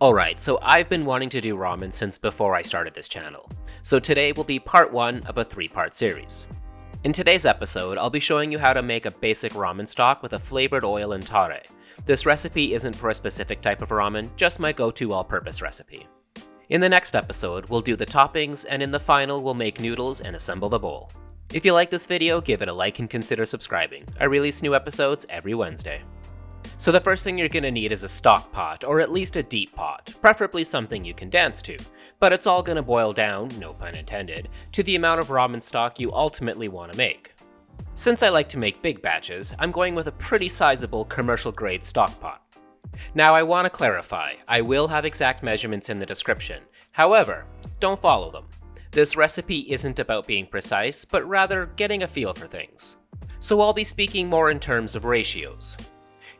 Alright, so I've been wanting to do ramen since before I started this channel. So today will be part 1 of a 3-part series. In today's episode, I'll be showing you how to make a basic ramen stock with a flavored oil and tare. This recipe isn't for a specific type of ramen, just my go-to all-purpose recipe. In the next episode, we'll do the toppings, and in the final, we'll make noodles and assemble the bowl. If you like this video, give it a like and consider subscribing. I release new episodes every Wednesday. So the first thing you're going to need is a stock pot, or at least a deep pot, preferably something you can dance to. But it's all going to boil down, no pun intended, to the amount of ramen stock you ultimately want to make. Since I like to make big batches, I'm going with a pretty sizable commercial grade stock pot. Now I want to clarify, I will have exact measurements in the description. However, don't follow them. This recipe isn't about being precise, but rather getting a feel for things. So I'll be speaking more in terms of ratios.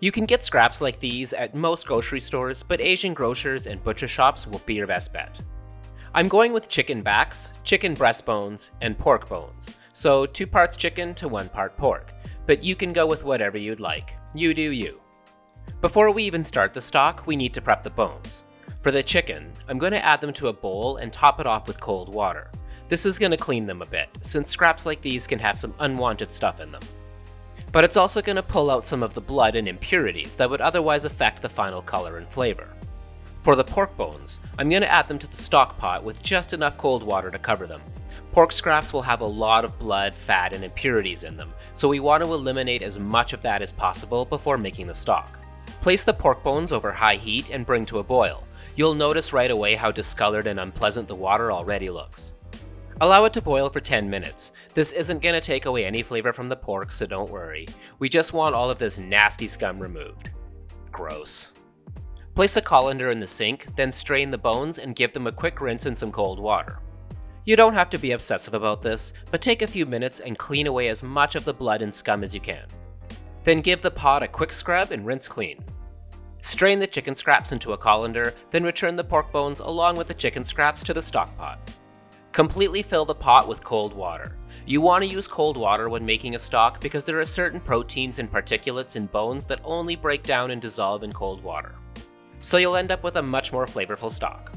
You can get scraps like these at most grocery stores, but Asian grocers and butcher shops will be your best bet. I'm going with chicken backs, chicken breastbones, and pork bones, so 2 parts chicken to 1 part pork, but you can go with whatever you'd like. You do you. Before we even start the stock, we need to prep the bones. For the chicken, I'm going to add them to a bowl and top it off with cold water. This is going to clean them a bit, since scraps like these can have some unwanted stuff in them. But it's also going to pull out some of the blood and impurities that would otherwise affect the final color and flavor. For the pork bones, I'm going to add them to the stock pot with just enough cold water to cover them. Pork scraps will have a lot of blood, fat, and impurities in them, so we want to eliminate as much of that as possible before making the stock. Place the pork bones over high heat and bring to a boil. You'll notice right away how discolored and unpleasant the water already looks. Allow it to boil for 10 minutes. This isn't going to take away any flavor from the pork, so don't worry. We just want all of this nasty scum removed. Gross. Place a colander in the sink, then strain the bones and give them a quick rinse in some cold water. You don't have to be obsessive about this, but take a few minutes and clean away as much of the blood and scum as you can. Then give the pot a quick scrub and rinse clean. Strain the chicken scraps into a colander, then return the pork bones along with the chicken scraps to the stock pot. Completely fill the pot with cold water. You want to use cold water when making a stock because there are certain proteins and particulates in bones that only break down and dissolve in cold water. So you'll end up with a much more flavorful stock.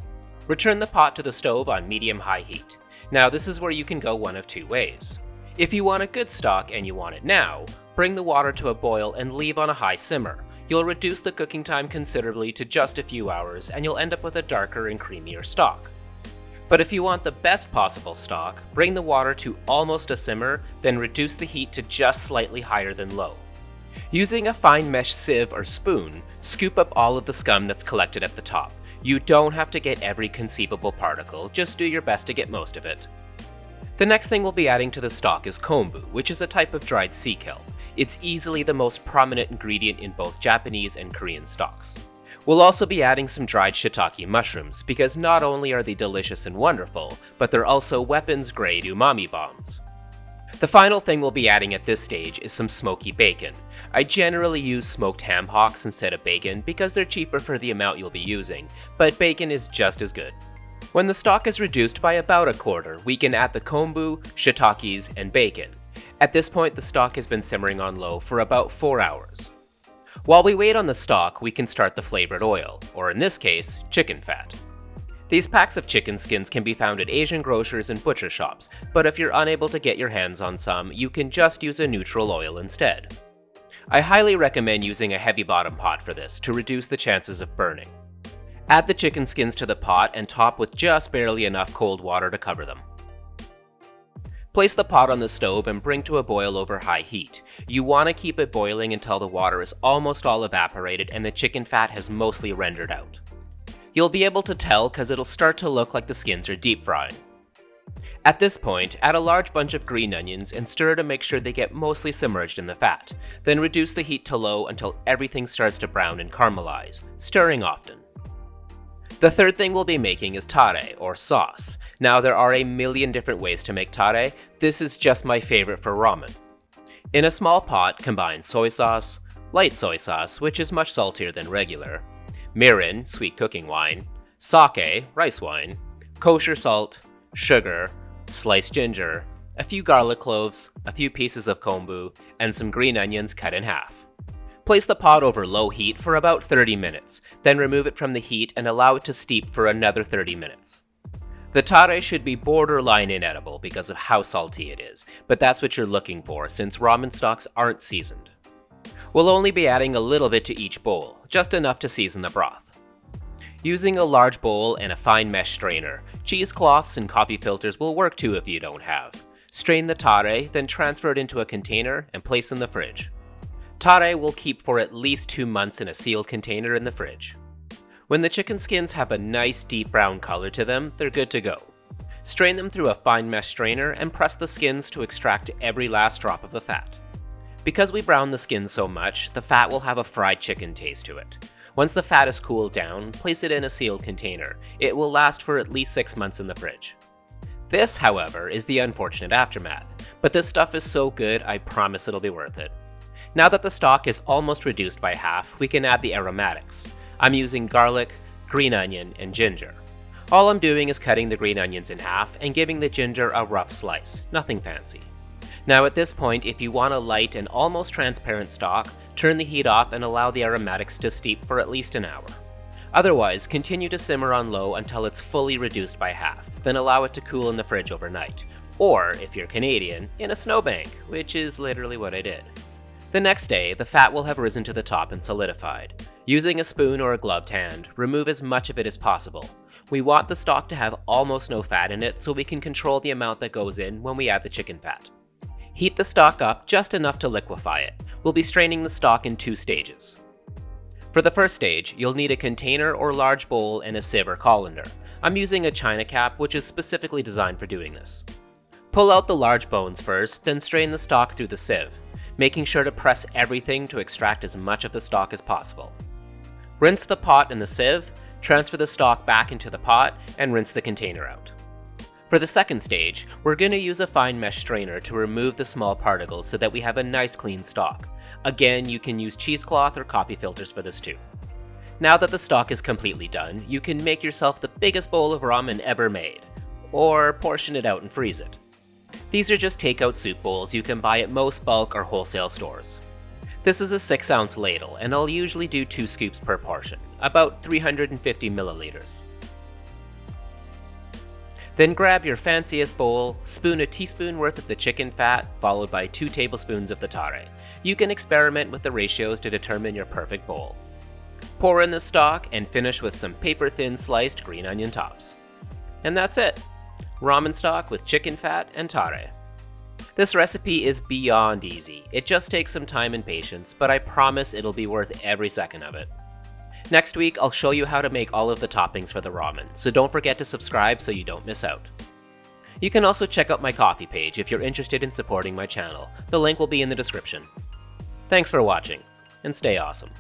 Return the pot to the stove on medium-high heat. Now this is where you can go one of 2 ways. If you want a good stock and you want it now, bring the water to a boil and leave on a high simmer. You'll reduce the cooking time considerably to just a few hours and you'll end up with a darker and creamier stock. But if you want the best possible stock, bring the water to almost a simmer, then reduce the heat to just slightly higher than low. Using a fine mesh sieve or spoon, scoop up all of the scum that's collected at the top. You don't have to get every conceivable particle, just do your best to get most of it. The next thing we'll be adding to the stock is kombu, which is a type of dried sea kelp. It's easily the most prominent ingredient in both Japanese and Korean stocks. We'll also be adding some dried shiitake mushrooms, because not only are they delicious and wonderful, but they're also weapons-grade umami bombs. The final thing we'll be adding at this stage is some smoky bacon. I generally use smoked ham hocks instead of bacon because they're cheaper for the amount you'll be using, but bacon is just as good. When the stock is reduced by about a quarter, we can add the kombu, shiitakes, and bacon. At this point, the stock has been simmering on low for about 4 hours. While we wait on the stock, we can start the flavored oil, or in this case, chicken fat. These packs of chicken skins can be found at Asian grocers and butcher shops, but if you're unable to get your hands on some, you can just use a neutral oil instead. I highly recommend using a heavy bottom pot for this to reduce the chances of burning. Add the chicken skins to the pot and top with just barely enough cold water to cover them. Place the pot on the stove and bring to a boil over high heat. You want to keep it boiling until the water is almost all evaporated and the chicken fat has mostly rendered out. You'll be able to tell because it'll start to look like the skins are deep frying. At this point, add a large bunch of green onions and stir to make sure they get mostly submerged in the fat. Then reduce the heat to low until everything starts to brown and caramelize, stirring often. The third thing we'll be making is tare, or sauce. Now there are a million different ways to make tare, this is just my favorite for ramen. In a small pot, combine soy sauce, light soy sauce, which is much saltier than regular, mirin, sweet cooking wine, sake, rice wine, kosher salt, sugar, sliced ginger, a few garlic cloves, a few pieces of kombu, and some green onions cut in half. Place the pot over low heat for about 30 minutes, then remove it from the heat and allow it to steep for another 30 minutes. The tare should be borderline inedible because of how salty it is, but that's what you're looking for since ramen stocks aren't seasoned. We'll only be adding a little bit to each bowl, just enough to season the broth. Using a large bowl and a fine mesh strainer, cheesecloths and coffee filters will work too if you don't have. Strain the tare, then transfer it into a container and place in the fridge. Tare will keep for at least 2 months in a sealed container in the fridge. When the chicken skins have a nice deep brown color to them, they're good to go. Strain them through a fine mesh strainer and press the skins to extract every last drop of the fat. Because we brown the skins so much, the fat will have a fried chicken taste to it. Once the fat is cooled down, place it in a sealed container. It will last for at least 6 months in the fridge. This, however, is the unfortunate aftermath, but this stuff is so good I promise it'll be worth it. Now that the stock is almost reduced by half, we can add the aromatics. I'm using garlic, green onion, and ginger. All I'm doing is cutting the green onions in half and giving the ginger a rough slice, nothing fancy. Now at this point, if you want a light and almost transparent stock, turn the heat off and allow the aromatics to steep for at least an hour. Otherwise, continue to simmer on low until it's fully reduced by half, then allow it to cool in the fridge overnight. Or, if you're Canadian, in a snowbank, which is literally what I did. The next day, the fat will have risen to the top and solidified. Using a spoon or a gloved hand, remove as much of it as possible. We want the stock to have almost no fat in it so we can control the amount that goes in when we add the chicken fat. Heat the stock up just enough to liquefy it. We'll be straining the stock in 2 stages. For the first stage, you'll need a container or large bowl and a sieve or colander. I'm using a china cap, which is specifically designed for doing this. Pull out the large bones first, then strain the stock through the sieve, making sure to press everything to extract as much of the stock as possible. Rinse the pot in the sieve, transfer the stock back into the pot, and rinse the container out. For the second stage, we're going to use a fine mesh strainer to remove the small particles so that we have a nice clean stock. Again, you can use cheesecloth or coffee filters for this too. Now that the stock is completely done, you can make yourself the biggest bowl of ramen ever made, or portion it out and freeze it. These are just takeout soup bowls you can buy at most bulk or wholesale stores. This is a 6-ounce ladle, and I'll usually do 2 scoops per portion, about 350 milliliters. Then grab your fanciest bowl, spoon a teaspoon worth of the chicken fat, followed by 2 tablespoons of the tare. You can experiment with the ratios to determine your perfect bowl. Pour in the stock and finish with some paper-thin sliced green onion tops. And that's it! Ramen stock with chicken fat and tare. This recipe is beyond easy. It just takes some time and patience, but I promise it'll be worth every second of it. Next week, I'll show you how to make all of the toppings for the ramen, so don't forget to subscribe so you don't miss out. You can also check out my Ko-fi page if you're interested in supporting my channel. The link will be in the description. Thanks for watching, and stay awesome.